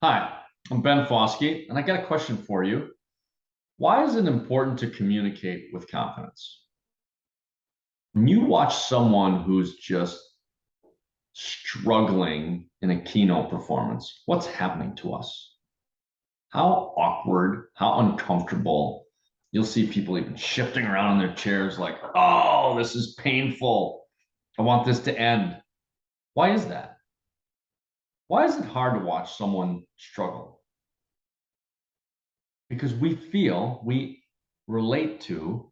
Hi, I'm Ben Fauske, and I got a question for you. Why is it important to communicate with confidence? When you watch someone who's just struggling in a keynote performance, what's happening to us? How awkward, how uncomfortable. You'll see people even shifting around in their chairs like, oh, this is painful. I want this to end. Why is that? Why is it hard to watch someone struggle? Because we relate to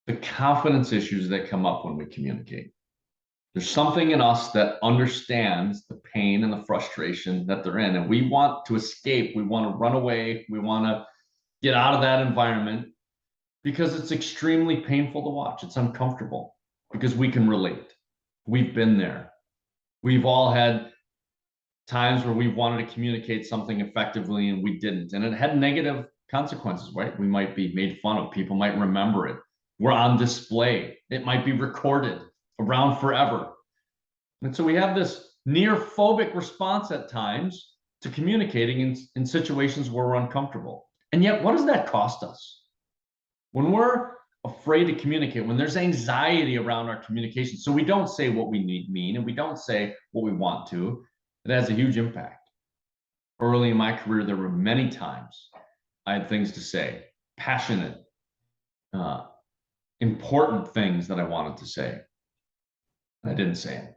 the confidence issues that come up when we communicate. There's something in us that understands the pain and the frustration that they're in, and we want to escape. We want to run away. We want to get out of that environment because it's extremely painful to watch. It's uncomfortable because we can relate. We've been there. We've all had times where we wanted to communicate something effectively and we didn't, and it had negative consequences, right? We might be made fun of. People might remember it. We're on display. It might be recorded around forever. And so we have this near phobic response at times to communicating in situations where we're uncomfortable. And yet, what does that cost us? When we're afraid to communicate, when there's anxiety around our communication, so we don't say what we mean and we don't say what we want to, it has a huge impact. Early in my career, there were many times I had things to say, passionate, important things that I wanted to say. I didn't say it.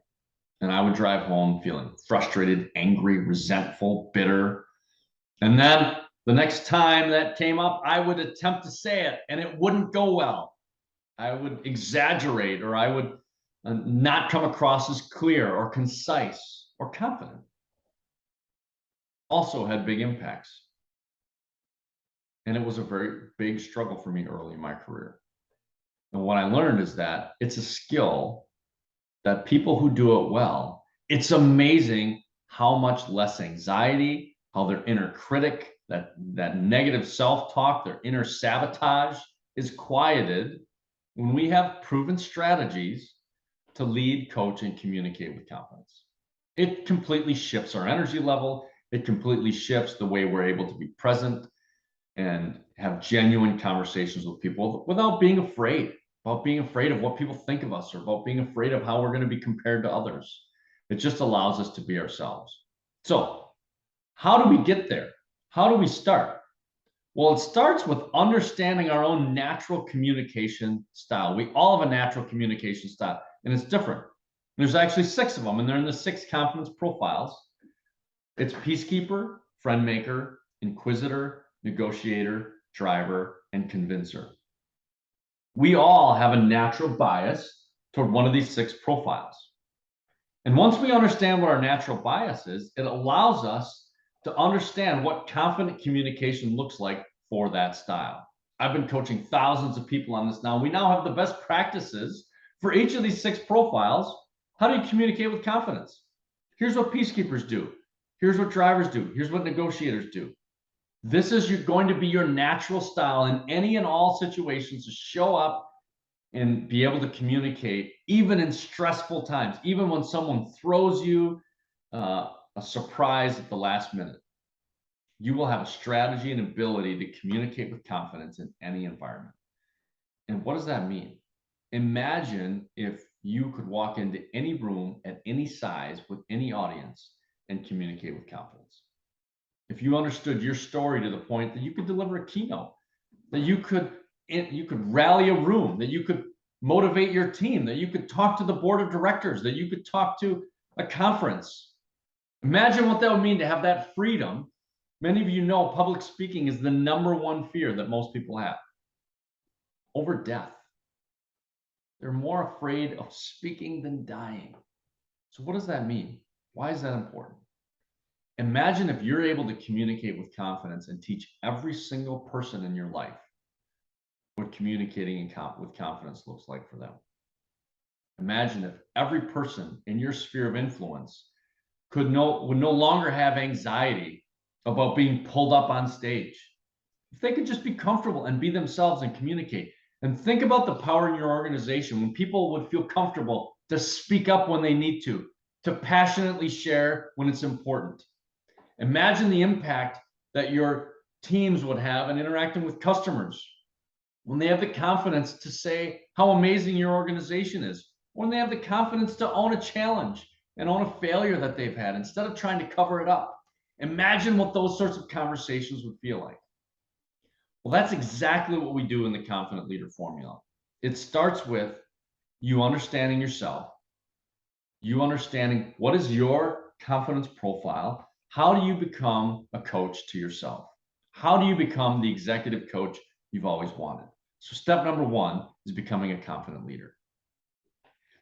And I would drive home feeling frustrated, angry, resentful, bitter. And then the next time that came up, I would attempt to say it and it wouldn't go well. I would exaggerate, or I would not come across as clear or concise or confident. Also had big impacts. And it was a very big struggle for me early in my career. And what I learned is that it's a skill that people who do it well, it's amazing how much less anxiety, how their inner critic, that negative self-talk, their inner sabotage is quieted when we have proven strategies to lead, coach, and communicate with confidence. It completely shifts our energy level. It completely shifts the way we're able to be present and have genuine conversations with people without being afraid, about being afraid of what people think of us, or about being afraid of how we're going to be compared to others. It just allows us to be ourselves. So, how do we get there? How do we start? Well, it starts with understanding our own natural communication style. We all have a natural communication style, and it's different. There's actually 6 of them, and they're in the 6 confidence profiles. It's peacekeeper, friend maker, inquisitor, negotiator, driver, and convincer. We all have a natural bias toward one of these 6 profiles. And once we understand what our natural bias is, it allows us to understand what confident communication looks like for that style. I've been coaching thousands of people on this now. We now have the best practices for each of these 6 profiles. How do you communicate with confidence? Here's what peacekeepers do. Here's what drivers do. Here's what negotiators do. This is going to be your natural style in any and all situations to show up and be able to communicate, even in stressful times, even when someone throws you a surprise at the last minute. You will have a strategy and ability to communicate with confidence in any environment. And what does that mean? Imagine if you could walk into any room at any size with any audience and communicate with confidence. If you understood your story to the point that you could deliver a keynote, that you could rally a room, that you could motivate your team, that you could talk to the board of directors, that you could talk to a conference. Imagine what that would mean to have that freedom. Many of you know public speaking is the #1 fear that most people have, over death. They're more afraid of speaking than dying. So what does that mean? Why is that important? Imagine if you're able to communicate with confidence and teach every single person in your life what communicating with confidence looks like for them. Imagine if every person in your sphere of influence would no longer have anxiety about being pulled up on stage. If they could just be comfortable and be themselves and communicate. And think about the power in your organization when people would feel comfortable to speak up when they need to passionately share when it's important. Imagine the impact that your teams would have in interacting with customers when they have the confidence to say how amazing your organization is, when they have the confidence to own a challenge and own a failure that they've had instead of trying to cover it up. Imagine what those sorts of conversations would feel like. Well, that's exactly what we do in the Confident Leader Formula. It starts with you understanding yourself, you understanding what is your confidence profile. How do you become a coach to yourself? How do you become the executive coach you've always wanted? So step number one is becoming a confident leader.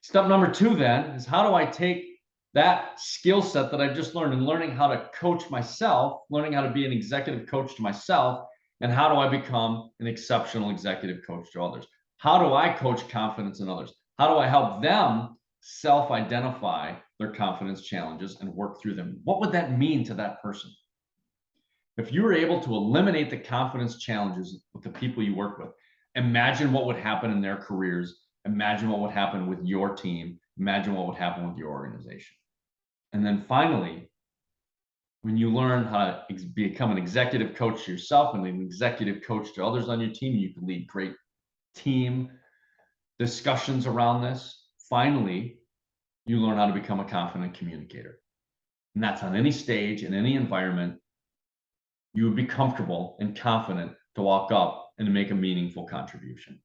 Step number two then is, how do I take that skill set that I just learned and learning how to coach myself, learning how to be an executive coach to myself, and how do I become an exceptional executive coach to others? How do I coach confidence in others? How do I help them self-identify their confidence challenges and work through them? What would that mean to that person? If you were able to eliminate the confidence challenges with the people you work with, imagine what would happen in their careers. Imagine what would happen with your team. Imagine what would happen with your organization. And then finally, when you learn how to become an executive coach to yourself and an executive coach to others on your team, you can lead great team discussions around this. Finally, you learn how to become a confident communicator. And that's on any stage, in any environment. You would be comfortable and confident to walk up and to make a meaningful contribution.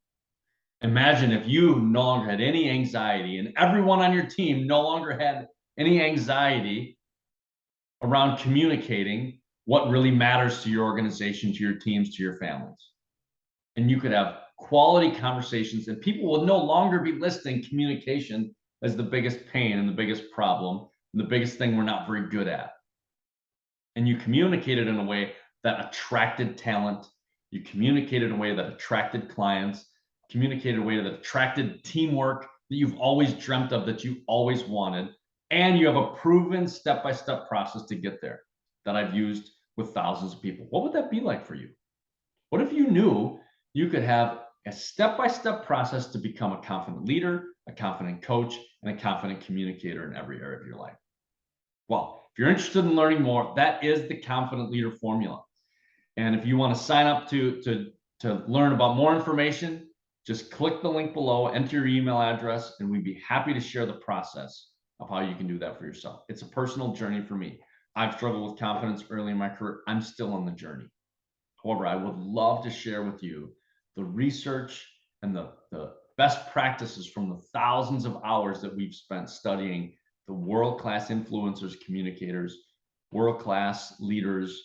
Imagine if you no longer had any anxiety and everyone on your team no longer had any anxiety around communicating what really matters to your organization, to your teams, to your families. And you could have quality conversations, and people will no longer be listing communication as the biggest pain and the biggest problem and the biggest thing we're not very good at. And you communicated in a way that attracted talent. You communicated in a way that attracted clients, communicated in a way that attracted teamwork that you've always dreamt of, that you always wanted. And you have a proven step-by-step process to get there that I've used with thousands of people. What would that be like for you? What if you knew you could have a step-by-step process to become a confident leader, a confident coach, and a confident communicator in every area of your life? Well, if you're interested in learning more, that is the Confident Leader Formula. And if you want to sign up to learn about more information, just click the link below, enter your email address, and we'd be happy to share the process of how you can do that for yourself. It's a personal journey for me. I've struggled with confidence early in my career. I'm still on the journey. However, I would love to share with you the research and the best practices from the thousands of hours that we've spent studying the world-class influencers, communicators, world-class leaders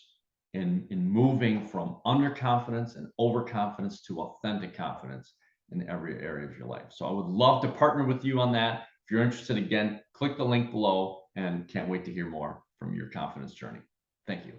in moving from underconfidence and overconfidence to authentic confidence in every area of your life. So I would love to partner with you on that. If you're interested, again, click the link below, and can't wait to hear more from your confidence journey. Thank you.